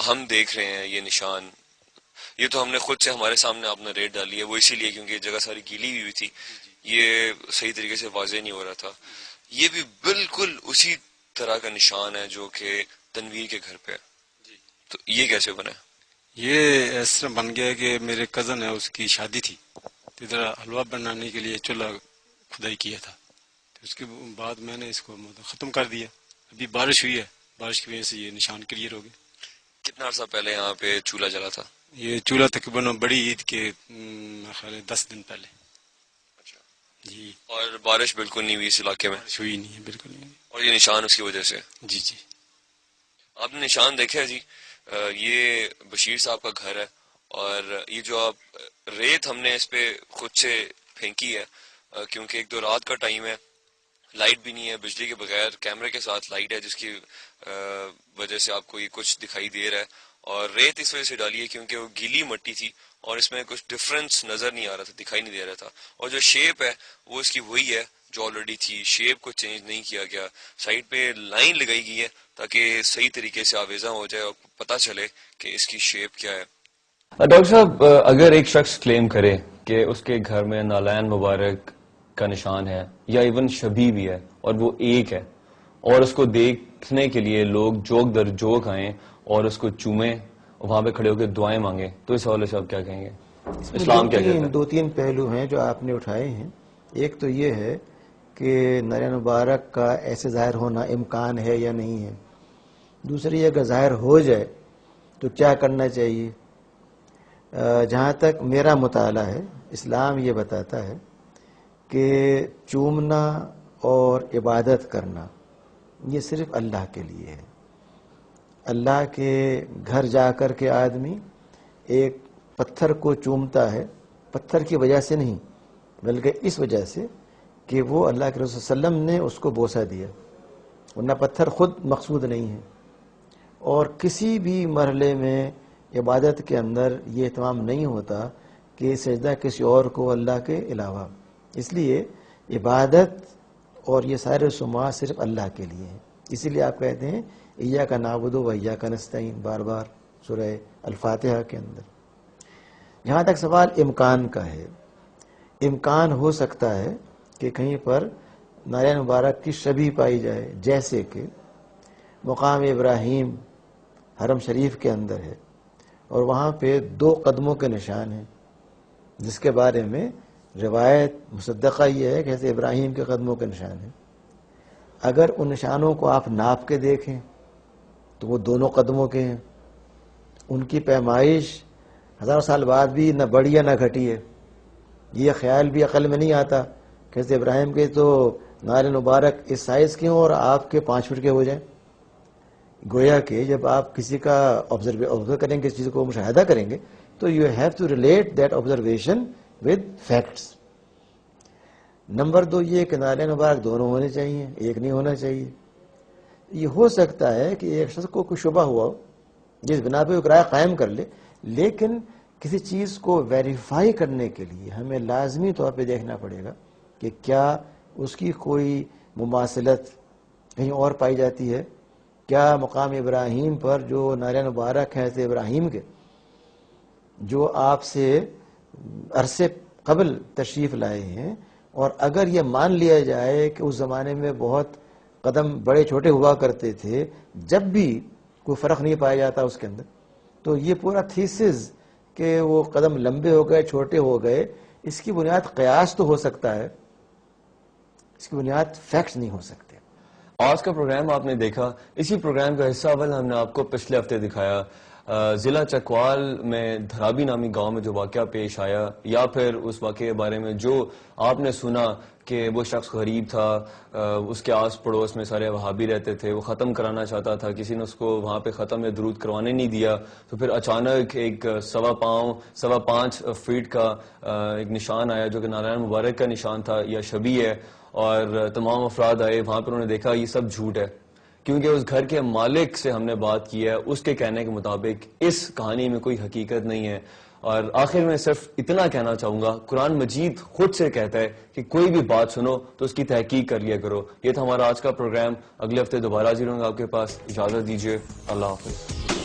ہم دیکھ رہے ہیں یہ نشان، یہ تو ہم نے خود سے ہمارے سامنے آپ نے ریٹ ڈالی ہے، وہ اسی لیے کیونکہ جگہ ساری گیلی ہوئی تھی، یہ صحیح طریقے سے واضح نہیں ہو رہا تھا. یہ بھی بالکل اسی طرح کا نشان ہے جو کہ تنویر کے گھر پہ ہے. تو یہ کیسے بنا؟ یہ اس طرح بن گیا کہ میرے کزن ہے، اس کی شادی تھی، تو ادھر حلوہ بنانے کے لیے چولہا کھدائی کیا تھا، تو اس کے بعد میں نے اس کو ختم کر دیا. ابھی بارش ہوئی ہے، بارش کی وجہ سے یہ نشان کلیئر ہو گیا. کتنا عرصہ پہلے یہاں پہ چولہا جلا تھا؟ یہ چولہا تقریباً بڑی عید کے خیال 10 دن پہلے. جی. اور بارش بالکل نہیں ہوئی اس علاقے میں؟ بارش ہوئی نہیں ہے، بالکل نہیں. اور یہ نشان اس کی وجہ سے؟ جی جی. آپ نے نشان دیکھا ہے جی، یہ بشیر صاحب کا گھر ہے، اور یہ جو آپ ریت ہم نے اس پہ خود سے پھینکی ہے، کیونکہ ایک دو رات کا ٹائم ہے، لائٹ بھی نہیں ہے، بجلی کے بغیر کیمرے کے ساتھ لائٹ ہے، جس کی وجہ سے آپ کو یہ کچھ دکھائی دے رہا ہے. اور ریت اس وجہ سے ڈالی ہے کیونکہ وہ گیلی مٹی تھی اور اس میں کچھ ڈفرنس نظر نہیں آ رہا تھا، دکھائی نہیں دے رہا تھا. اور جو شیپ ہے وہ اس کی وہی ہے جو آلریڈی تھی، شیپ کو چینج نہیں کیا گیا. سائڈ پہ لائن لگائی گئی ہے تاکہ صحیح طریقے سے آویزاں ہو جائے اور پتہ چلے کہ اس کی شیپ کیا ہے. ڈاکٹر صاحب، اگر ایک شخص کلیم کرے کہ اس کے گھر میں نالین مبارک کا نشان ہے یا ایون شبیہ بھی ہے اور وہ ایک ہے، اور اس کو دیکھنے کے لیے لوگ جوک در جوک آئیں اور اس کو چومیں، وہاں پہ کھڑے ہو کے دعائیں مانگیں، تو اس حوالے سے آپ کیا کہیں گے؟ اسلام کیا کہتا ہے؟ دو تین پہلو ہیں جو آپ نے اٹھائے ہیں. ایک تو یہ ہے کہ نالین مبارک کا ایسے ظاہر ہونا امکان ہے یا نہیں ہے. دوسری اگر ظاہر ہو جائے تو کیا کرنا چاہیے. جہاں تک میرا مطالعہ ہے، اسلام یہ بتاتا ہے کہ چومنا اور عبادت کرنا یہ صرف اللہ کے لیے ہے. اللہ کے گھر جا کر کے آدمی ایک پتھر کو چومتا ہے، پتھر کی وجہ سے نہیں بلکہ اس وجہ سے کہ وہ اللہ کے رسول صلی اللہ علیہ وسلم نے اس کو بوسہ دیا، ورنہ پتھر خود مقصود نہیں ہے. اور کسی بھی مرحلے میں عبادت کے اندر یہ اہتمام نہیں ہوتا کہ سجدہ کسی اور کو اللہ کے علاوہ. اس لیے عبادت اور یہ سارے رسومات صرف اللہ کے لیے ہیں. اسی لیے آپ کہتے ہیں ایاک نعبد و ایاک نستعین بار بار سورہ الفاتحہ کے اندر. جہاں تک سوال امکان کا ہے، امکان ہو سکتا ہے کہ کہیں پر نالین مبارک کی شبیہ پائی جائے، جیسے کہ مقام ابراہیم حرم شریف کے اندر ہے اور وہاں پہ 2 قدموں کے نشان ہیں، جس کے بارے میں روایت مصدقہ یہ ہے کہ حضرت ابراہیم کے قدموں کے نشان ہیں. اگر ان نشانوں کو آپ ناپ کے دیکھیں تو وہ دونوں قدموں کے ہیں. ان کی پیمائش 1000 سال بعد بھی نہ بڑھی ہے نہ گھٹی ہے. یہ خیال بھی عقل میں نہیں آتا کہ حضرت ابراہیم کے تو نالین مبارک اس سائز کے ہوں اور آپ کے 5 فٹ کے ہو جائیں. گویا کہ جب آپ کسی کا آبزرو کریں گے، کسی چیز کو مشاہدہ کریں گے تو you have to relate that observation with facts. Number 2 یہ کہ نالین مبارک دونوں ہونے چاہیے، ایک نہیں ہونا چاہیے. یہ ہو سکتا ہے کہ ایک شخص کو کوئی شبہ ہوا ہو جس بنا پہ ایک رائے قائم کر لے، لیکن کسی چیز کو ویریفائی کرنے کے لیے ہمیں لازمی طور پہ دیکھنا پڑے گا کہ کیا اس کی کوئی مماثلت کہیں اور پائی جاتی ہے. کیا مقام ابراہیم پر جو نالین مبارک ہے حضرت ابراہیم کے، جو آپ سے عرصے قبل تشریف لائے ہیں، اور اگر یہ مان لیا جائے کہ اس زمانے میں بہت قدم بڑے چھوٹے ہوا کرتے تھے، جب بھی کوئی فرق نہیں پایا جاتا اس کے اندر، تو یہ پورا تھیسز کہ وہ قدم لمبے ہو گئے چھوٹے ہو گئے، اس کی بنیاد قیاس تو ہو سکتا ہے، اس کی بنیاد فیکٹس نہیں ہو سکتے. آج کا پروگرام آپ نے دیکھا، اسی پروگرام کا حصہ اول ہم نے آپ کو پچھلے ہفتے دکھایا ضلع چکوال میں دھرابی نامی گاؤں میں جو واقعہ پیش آیا، یا پھر اس واقعے کے بارے میں جو آپ نے سنا کہ وہ شخص غریب تھا، اس کے آس پڑوس میں سارے وہابی رہتے تھے، وہ ختم کرانا چاہتا تھا، کسی نے اس کو وہاں پہ ختم یا درود کروانے نہیں دیا، تو پھر اچانک ایک 5.25 فیٹ کا ایک نشان آیا جو کہ نالین مبارک کا نشان تھا یا شبیہ ہے، اور تمام افراد آئے وہاں پر، انہوں نے دیکھا یہ سب جھوٹ ہے، کیونکہ اس گھر کے مالک سے ہم نے بات کی ہے، اس کے کہنے کے مطابق اس کہانی میں کوئی حقیقت نہیں ہے. اور آخر میں صرف اتنا کہنا چاہوں گا، قرآن مجید خود سے کہتا ہے کہ کوئی بھی بات سنو تو اس کی تحقیق کر لیا کرو. یہ تھا ہمارا آج کا پروگرام. اگلے ہفتے دوبارہ حاضر ہوں گا آپ کے پاس. اجازت دیجیے. اللہ حافظ.